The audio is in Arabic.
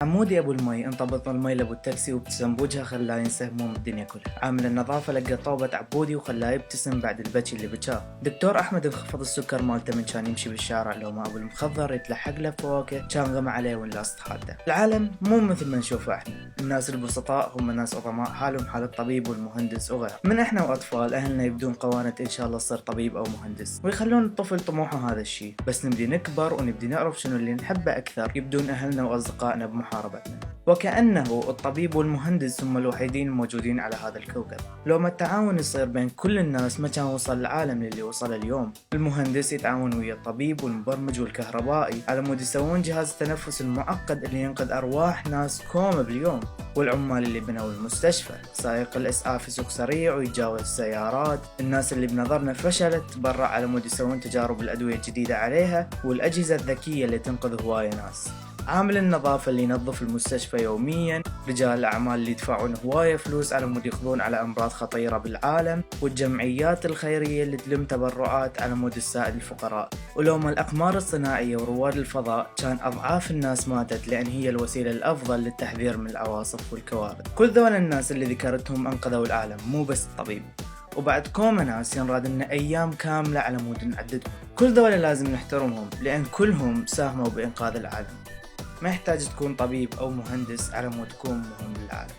حمودي أبو المي انطبط المي لأبو التاكسي وابتسم بوجهه خلاه ينسى هموم الدنيا كلها. عامل النظافة لقى طوبة عبودي وخلاه يبتسم بعد البكي اللي بكاه. دكتور أحمد انخفض السكر مالته من كان يمشي بالشارع لو ما أبو المخضر يتلحق له فواكه كان غمى عليه ونلاص حالته. العالم مو مثل ما نشوفه احنا، الناس البسطاء هم ناس عظماء حالهم حال الطبيب والمهندس وغيره. من احنا وأطفال أهلنا يبدون قوانة إن شاء الله تصير طبيب أو مهندس ويخلون الطفل طموحه هذا الشيء، بس نبدي نكبر ونبدي نعرف شنو اللي نحبه أكثر يبدون أهلنا وأصدقائنا بمحاربتنا، وكأنه الطبيب والمهندس هم الوحيدين الموجودين على هذا الكوكب. لو ما التعاون يصير بين كل الناس ما كان وصل العالم للي وصل اليوم. المهندس يتعاون ويا الطبيب والمبرمج والكهربائي على مود يسوون جهاز التنفس المعقد اللي ينقذ أرواح ناس كومة باليوم، والعمال اللي بنوا المستشفى، سائق الإسعاف يسوق سريع ويتجاوز السيارات، الناس اللي بنظرنا فشلت برا على مود يسوون تجارب الأدوية الجديدة عليها، والأجهزة الذكية اللي تنقذ هواية ناس. عامل النظافة اللي ينظف المستشفى يوميا، رجال الأعمال اللي يدفعون هواية فلوس على مود يقضون على أمراض خطيرة بالعالم، والجمعيات الخيرية اللي تلم تبرعات على مود تساعد الفقراء. ولو ما الأقمار الصناعية ورواد الفضاء كان أضعاف الناس ماتت، لأن هي الوسيلة الأفضل للتحذير من العواصف والكوارث. كل ذول الناس اللي ذكرتهم أنقذوا العالم، مو بس الطبيب. وبعد كوما ناس ينراد لنا أيام كاملة على مود نعددهم. كل ذول لازم نحترمهم لأن كلهم ساهموا بإنقاذ العالم. ما يحتاج تكون طبيب أو مهندس على مود تكون مهم للعالم.